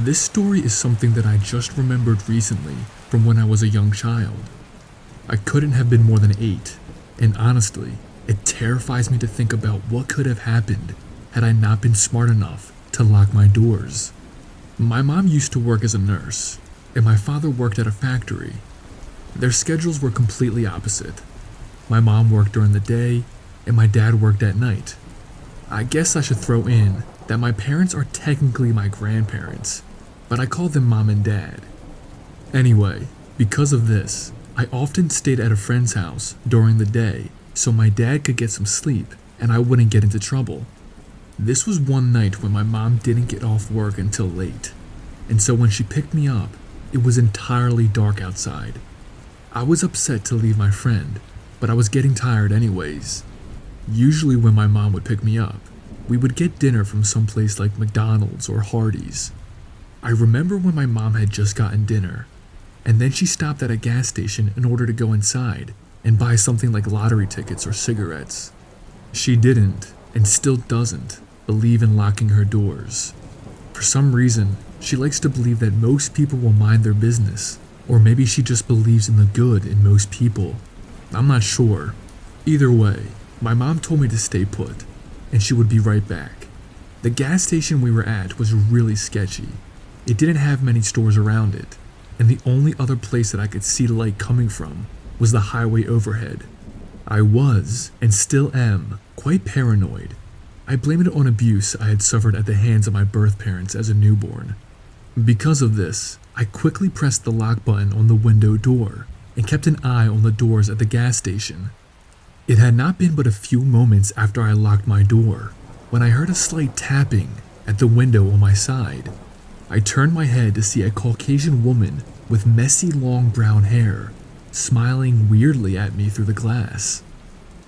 This story is something that I just remembered recently from when I was a young child. I couldn't have been more than 8, and honestly, it terrifies me to think about what could have happened had I not been smart enough to lock my doors. My mom used to work as a nurse, and my father worked at a factory. Their schedules were completely opposite. My mom worked during the day, and my dad worked at night. I guess I should throw in that my parents are technically my grandparents, but I call them mom and dad. Anyway, because of this, I often stayed at a friend's house during the day so my dad could get some sleep and I wouldn't get into trouble. This was one night when my mom didn't get off work until late, and so when she picked me up, it was entirely dark outside. I was upset to leave my friend, but I was getting tired anyways. Usually when my mom would pick me up, we would get dinner from someplace like McDonald's or Hardee's. I remember when my mom had just gotten dinner, and then she stopped at a gas station in order to go inside and buy something like lottery tickets or cigarettes. She didn't, and still doesn't, believe in locking her doors. For some reason, she likes to believe that most people will mind their business, or maybe she just believes in the good in most people. I'm not sure. Either way, my mom told me to stay put, and she would be right back. The gas station we were at was really sketchy. It didn't have many stores around it, and the only other place that I could see light coming from was the highway overhead. I was, and still am, quite paranoid. I blame it on abuse I had suffered at the hands of my birth parents as a newborn. Because of this, I quickly pressed the lock button on the window door and kept an eye on the doors at the gas station. It had not been but a few moments after I locked my door when I heard a slight tapping at the window on my side. I turned my head to see a Caucasian woman with messy long brown hair smiling weirdly at me through the glass.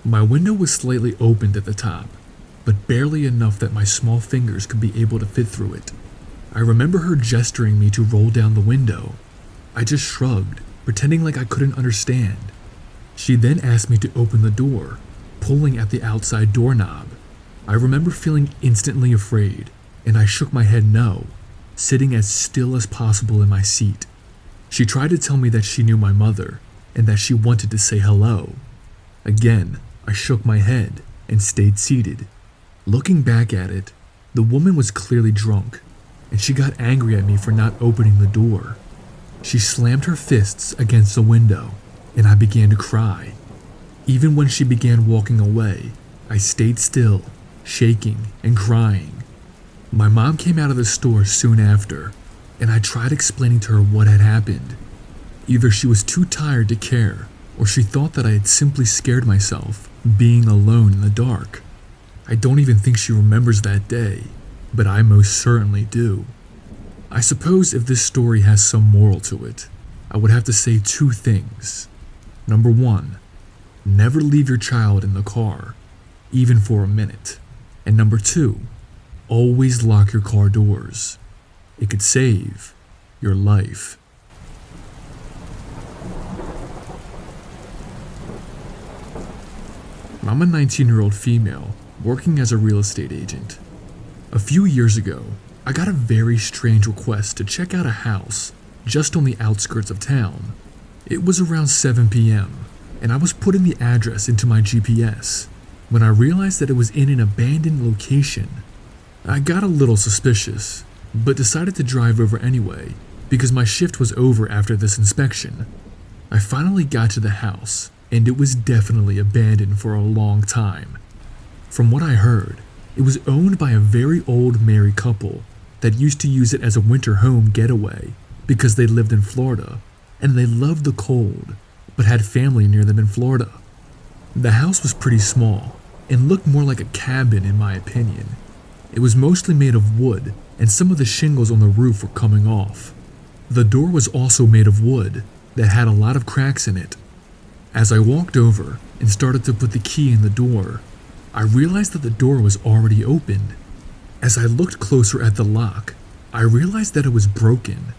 My window was slightly opened at the top, but barely enough that my small fingers could be able to fit through it. I remember her gesturing me to roll down the window. I just shrugged, pretending like I couldn't understand. She then asked me to open the door, pulling at the outside doorknob. I remember feeling instantly afraid, and I shook my head no, sitting as still as possible in my seat. She tried to tell me that she knew my mother, and that she wanted to say hello. Again, I shook my head and stayed seated. Looking back at it, the woman was clearly drunk, and she got angry at me for not opening the door. She slammed her fists against the window, and I began to cry. Even when she began walking away, I stayed still, shaking and crying. My mom came out of the store soon after, and I tried explaining to her what had happened. Either she was too tired to care, or she thought that I had simply scared myself, being alone in the dark. I don't even think she remembers that day, but I most certainly do. I suppose if this story has some moral to it, I would have to say 2 things. Number 1, never leave your child in the car, even for a minute. And number 2, always lock your car doors. It could save your life. I'm a 19-year-old female working as a real estate agent. A few years ago, I got a very strange request to check out a house just on the outskirts of town. It was around 7 p.m., and I was putting the address into my GPS when I realized that it was in an abandoned location. I got a little suspicious, but decided to drive over anyway because my shift was over after this inspection. I finally got to the house, and it was definitely abandoned for a long time. From what I heard, it was owned by a very old married couple that used to use it as a winter home getaway because they lived in Florida and they loved the cold, but had family near them in Florida. The house was pretty small and looked more like a cabin in my opinion. It was mostly made of wood, and some of the shingles on the roof were coming off. The door was also made of wood that had a lot of cracks in it. As I walked over and started to put the key in the door, I realized that the door was already opened. As I looked closer at the lock, I realized that it was broken.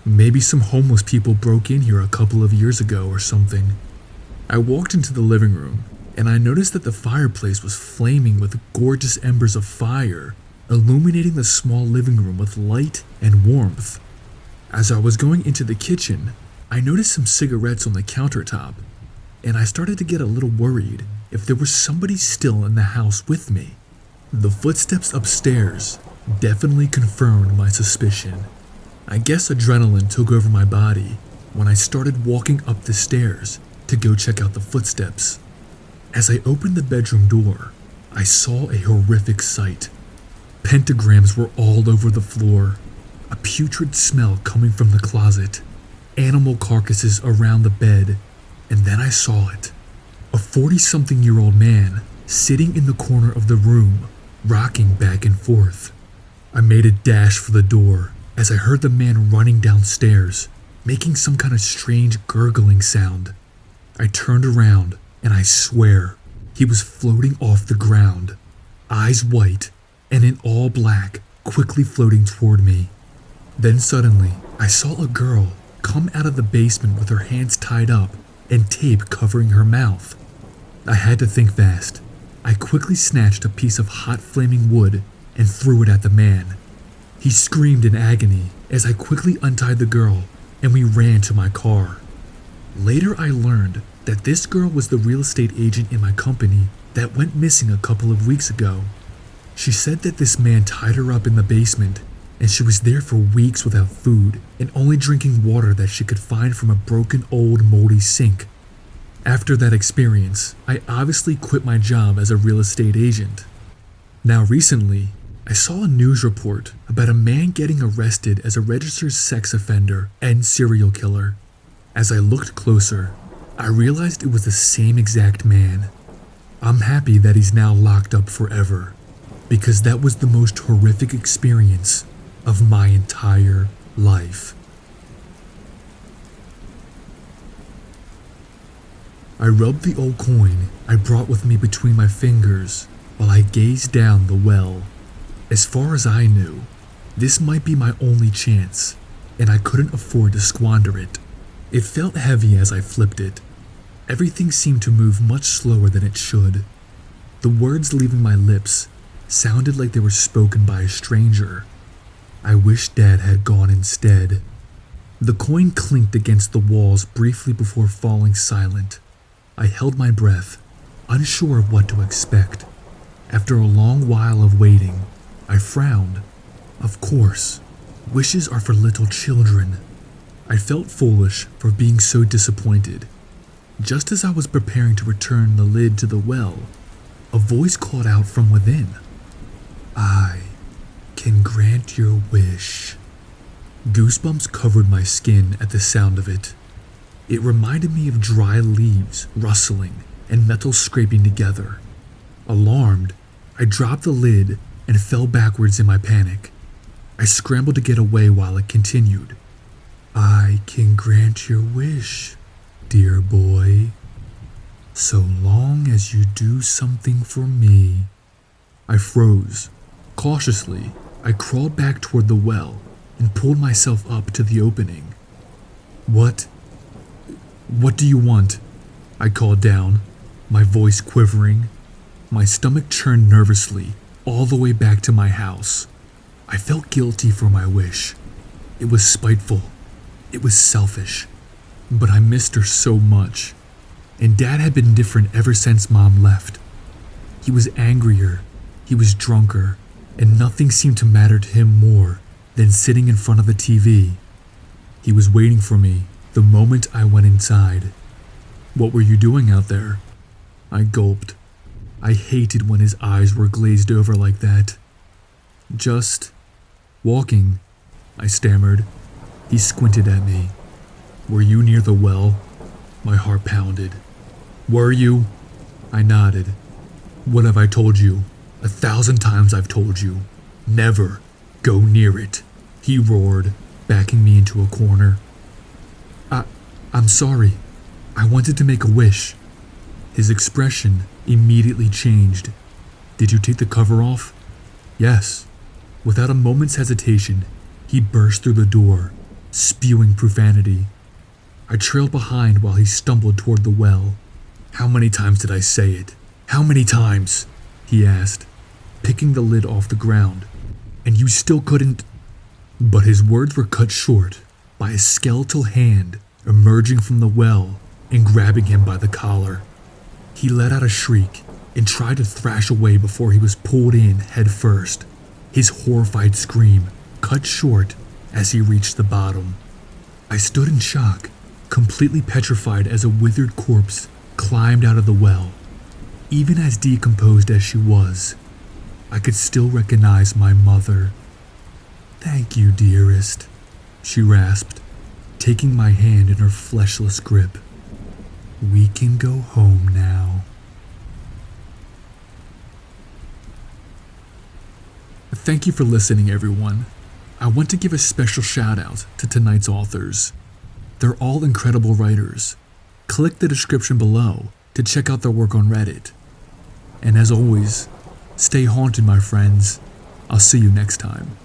Maybe some homeless people broke in here a couple of years ago or something. I walked into the living room, and I noticed that the fireplace was flaming with gorgeous embers of fire, illuminating the small living room with light and warmth. As I was going into the kitchen, I noticed some cigarettes on the countertop, and I started to get a little worried if there was somebody still in the house with me. The footsteps upstairs definitely confirmed my suspicion. I guess adrenaline took over my body when I started walking up the stairs to go check out the footsteps. As I opened the bedroom door, I saw a horrific sight. Pentagrams were all over the floor, a putrid smell coming from the closet, animal carcasses around the bed, and then I saw it. A 40-something-year-old man sitting in the corner of the room, rocking back and forth. I made a dash for the door as I heard the man running downstairs, making some kind of strange gurgling sound. I turned around, and I swear, he was floating off the ground, eyes white and in all black, quickly floating toward me. Then suddenly, I saw a girl come out of the basement with her hands tied up and tape covering her mouth. I had to think fast. I quickly snatched a piece of hot flaming wood and threw it at the man. He screamed in agony as I quickly untied the girl and we ran to my car. Later I learned that this girl was the real estate agent in my company that went missing a couple of weeks ago. She said that this man tied her up in the basement and she was there for weeks without food and only drinking water that she could find from a broken old moldy sink. After that experience, I obviously quit my job as a real estate agent. Now recently, I saw a news report about a man getting arrested as a registered sex offender and serial killer. As I looked closer, I realized it was the same exact man. I'm happy that he's now locked up forever, because that was the most horrific experience of my entire life. I rubbed the old coin I brought with me between my fingers while I gazed down the well. As far as I knew, this might be my only chance, and I couldn't afford to squander it. It felt heavy as I flipped it. Everything seemed to move much slower than it should. The words leaving my lips sounded like they were spoken by a stranger. I wish Dad had gone instead. The coin clinked against the walls briefly before falling silent. I held my breath, unsure of what to expect. After a long while of waiting, I frowned. Of course, wishes are for little children. I felt foolish for being so disappointed. Just as I was preparing to return the lid to the well, a voice called out from within. I can grant your wish. Goosebumps covered my skin at the sound of it. It reminded me of dry leaves rustling and metal scraping together. Alarmed, I dropped the lid and fell backwards in my panic. I scrambled to get away while it continued. I can grant your wish, dear boy, so long as you do something for me. I froze. Cautiously, I crawled back toward the well and pulled myself up to the opening. What do you want? I called down, my voice quivering. My stomach churned nervously all the way back to my house. I felt guilty for my wish. It was spiteful. It was selfish. But I missed her so much. And Dad had been different ever since Mom left. He was angrier, he was drunker, and nothing seemed to matter to him more than sitting in front of the TV. He was waiting for me the moment I went inside. What were you doing out there? I gulped. I hated when his eyes were glazed over like that. Just walking, I stammered. He squinted at me. Were you near the well? My heart pounded. Were you? I nodded. What have I told you? 1,000 times I've told you. Never go near it, he roared, backing me into a corner. I'm sorry. I wanted to make a wish. His expression immediately changed. Did you take the cover off? Yes. Without a moment's hesitation, he burst through the door, spewing profanity. I trailed behind while he stumbled toward the well. How many times did I say it? How many times? He asked, picking the lid off the ground and you still couldn't. But his words were cut short by a skeletal hand emerging from the well and grabbing him by the collar. He let out a shriek and tried to thrash away before he was pulled in head first, his horrified scream cut short as he reached the bottom. I stood in shock, completely petrified as a withered corpse climbed out of the well. Even as decomposed as she was, I could still recognize my mother. "Thank you, dearest," she rasped, taking my hand in her fleshless grip. "We can go home now." Thank you for listening, everyone. I want to give a special shout out to tonight's authors. They're all incredible writers. Click the description below to check out their work on Reddit. And as always, stay haunted, my friends. I'll see you next time.